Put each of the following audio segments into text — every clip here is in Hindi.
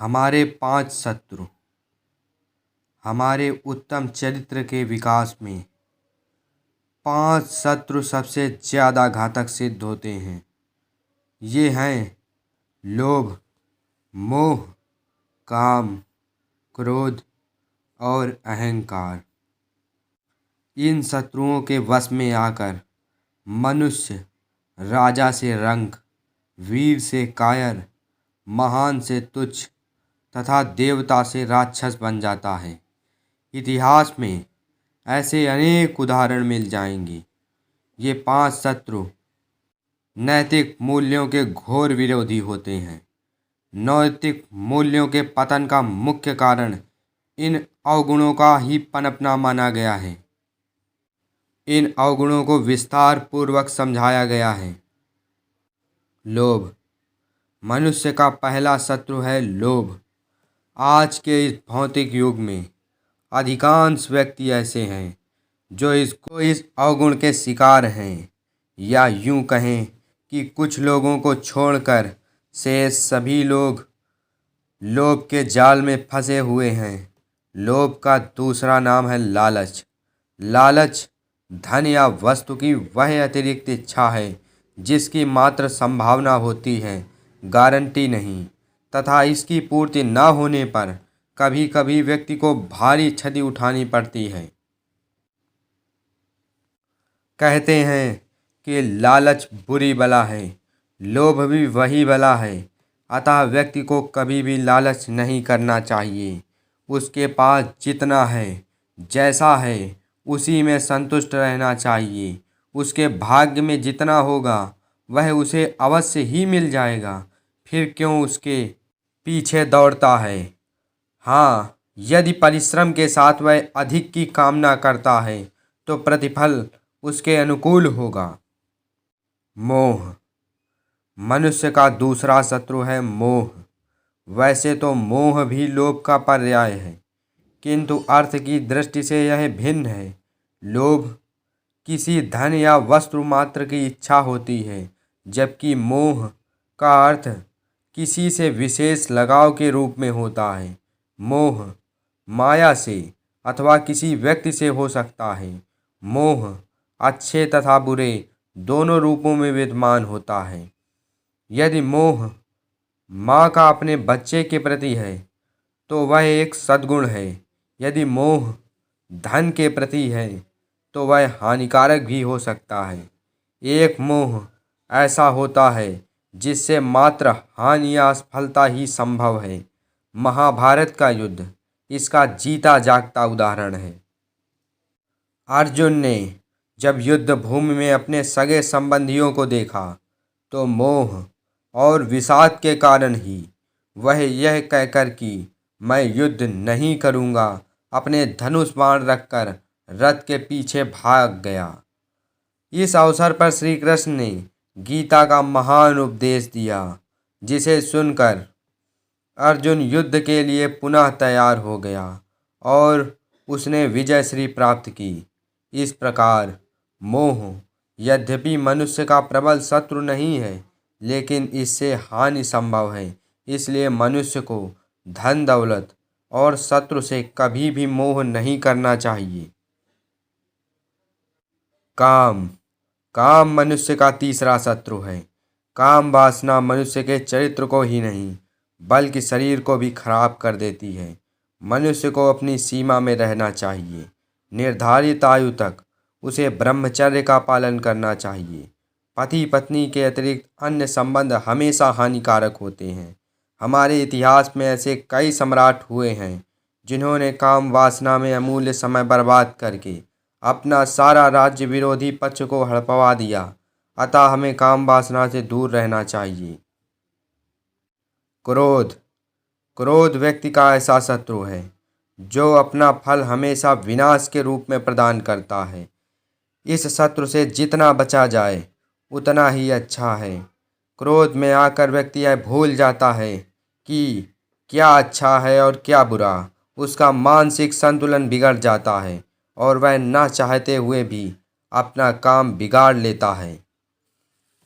हमारे 5 शत्रु। हमारे उत्तम चरित्र के विकास में 5 शत्रु सबसे ज़्यादा घातक सिद्ध होते हैं। ये हैं लोभ, मोह, काम, क्रोध और अहंकार। इन शत्रुओं के वश में आकर मनुष्य राजा से रंक, वीर से कायर, महान से तुच्छ तथा देवता से राक्षस बन जाता है। इतिहास में ऐसे अनेक उदाहरण मिल जाएंगे। ये 5 शत्रु नैतिक मूल्यों के घोर विरोधी होते हैं। नैतिक मूल्यों के पतन का मुख्य कारण इन अवगुणों का ही पनपना माना गया है। इन अवगुणों को विस्तार पूर्वक समझाया गया है। लोभ। मनुष्य का पहला शत्रु है लोभ। आज के इस भौतिक युग में अधिकांश व्यक्ति ऐसे हैं जो इस अवगुण के शिकार हैं, या यूं कहें कि कुछ लोगों को छोड़कर शेष सभी लोग लोभ के जाल में फंसे हुए हैं। लोभ का दूसरा नाम है लालच। लालच धन या वस्तु की वह अतिरिक्त इच्छा है जिसकी मात्र संभावना होती है, गारंटी नहीं, तथा इसकी पूर्ति न होने पर कभी कभी व्यक्ति को भारी क्षति उठानी पड़ती है। कहते हैं कि लालच बुरी बला है, लोभ भी वही बला है। अतः व्यक्ति को कभी भी लालच नहीं करना चाहिए। उसके पास जितना है, जैसा है, उसी में संतुष्ट रहना चाहिए। उसके भाग्य में जितना होगा वह उसे अवश्य ही मिल जाएगा। फिर क्यों उसके पीछे दौड़ता है। हाँ, यदि परिश्रम के साथ वह अधिक की कामना करता है तो प्रतिफल उसके अनुकूल होगा। मोह। मनुष्य का दूसरा शत्रु है मोह। वैसे तो मोह भी लोभ का पर्याय है, किंतु अर्थ की दृष्टि से यह भिन्न है। लोभ किसी धन या वस्तु मात्र की इच्छा होती है, जबकि मोह का अर्थ किसी से विशेष लगाव के रूप में होता है। मोह माया से अथवा किसी व्यक्ति से हो सकता है। मोह अच्छे तथा बुरे दोनों रूपों में विद्यमान होता है। यदि मोह माँ का अपने बच्चे के प्रति है तो वह एक सद्गुण है। यदि मोह धन के प्रति है तो वह हानिकारक भी हो सकता है। एक मोह ऐसा होता है जिससे मात्र हानि या असफलता ही संभव है। महाभारत का युद्ध इसका जीता जागता उदाहरण है। अर्जुन ने जब युद्ध भूमि में अपने सगे संबंधियों को देखा तो मोह और विषाद के कारण ही वह यह कहकर कि मैं युद्ध नहीं करूँगा, अपने धनुष बाण रखकर रथ के पीछे भाग गया। इस अवसर पर श्री कृष्ण ने गीता का महान उपदेश दिया, जिसे सुनकर अर्जुन युद्ध के लिए पुनः तैयार हो गया और उसने विजय श्री प्राप्त की। इस प्रकार मोह यद्यपि मनुष्य का प्रबल शत्रु नहीं है, लेकिन इससे हानि संभव है। इसलिए मनुष्य को धन दौलत और शत्रु से कभी भी मोह नहीं करना चाहिए। काम। काम मनुष्य का तीसरा शत्रु है। काम वासना मनुष्य के चरित्र को ही नहीं बल्कि शरीर को भी खराब कर देती है। मनुष्य को अपनी सीमा में रहना चाहिए। निर्धारित आयु तक उसे ब्रह्मचर्य का पालन करना चाहिए। पति पत्नी के अतिरिक्त अन्य संबंध हमेशा हानिकारक होते हैं। हमारे इतिहास में ऐसे कई सम्राट हुए हैं जिन्होंने काम वासना में अमूल्य समय बर्बाद करके अपना सारा राज्य विरोधी पक्ष को हड़पवा दिया। अतः हमें काम वासना से दूर रहना चाहिए। क्रोध। क्रोध व्यक्ति का ऐसा शत्रु है जो अपना फल हमेशा विनाश के रूप में प्रदान करता है। इस शत्रु से जितना बचा जाए उतना ही अच्छा है। क्रोध में आकर व्यक्ति यह भूल जाता है कि क्या अच्छा है और क्या बुरा। उसका मानसिक संतुलन बिगड़ जाता है और वह न चाहते हुए भी अपना काम बिगाड़ लेता है।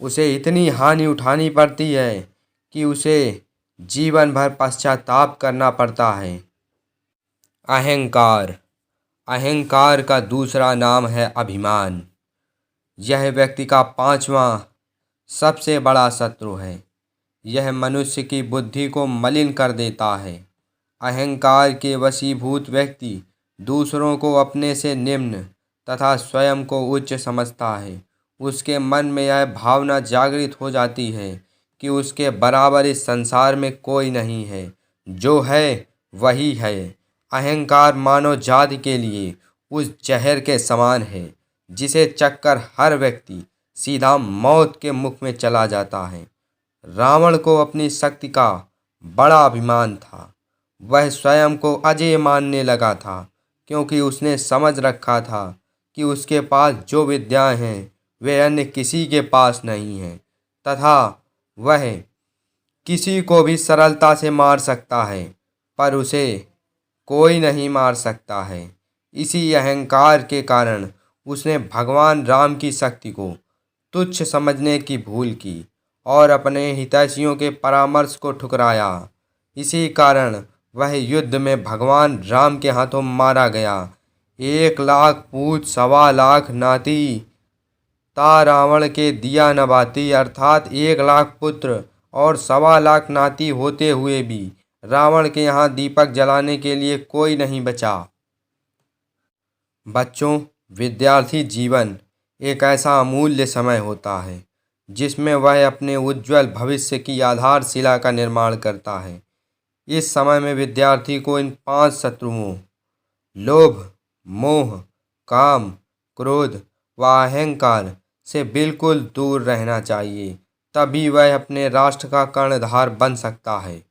उसे इतनी हानि उठानी पड़ती है कि उसे जीवन भर पश्चाताप करना पड़ता है। अहंकार। अहंकार का दूसरा नाम है अभिमान। यह व्यक्ति का पांचवा सबसे बड़ा शत्रु है। यह मनुष्य की बुद्धि को मलिन कर देता है। अहंकार के वशीभूत व्यक्ति दूसरों को अपने से निम्न तथा स्वयं को उच्च समझता है। उसके मन में यह भावना जागृत हो जाती है कि उसके बराबर इस संसार में कोई नहीं है, जो है वही है। अहंकार मानव जाति के लिए उस जहर के समान है जिसे चखकर हर व्यक्ति सीधा मौत के मुख में चला जाता है। रावण को अपनी शक्ति का बड़ा अभिमान था। वह स्वयं को अजेय मानने लगा था, क्योंकि उसने समझ रखा था कि उसके पास जो विद्याएं हैं वे अन्य किसी के पास नहीं हैं, तथा वह किसी को भी सरलता से मार सकता है, पर उसे कोई नहीं मार सकता है। इसी अहंकार के कारण उसने भगवान राम की शक्ति को तुच्छ समझने की भूल की और अपने हितैषियों के परामर्श को ठुकराया। इसी कारण वह युद्ध में भगवान राम के हाथों मारा गया। 1,00,000 पूत 1,25,00,000 नाती ता रावण के दिया न बाती, अर्थात 1,00,000 पुत्र और 1,25,00,000 नाती होते हुए भी रावण के यहाँ दीपक जलाने के लिए कोई नहीं बचा। बच्चों, विद्यार्थी जीवन एक ऐसा अमूल्य समय होता है जिसमें वह अपने उज्जवल भविष्य की आधारशिला का निर्माण करता है। इस समय में विद्यार्थी को इन 5 शत्रुओं लोभ, मोह, काम, क्रोध व अहंकार से बिल्कुल दूर रहना चाहिए। तभी वह अपने राष्ट्र का कर्णधार बन सकता है।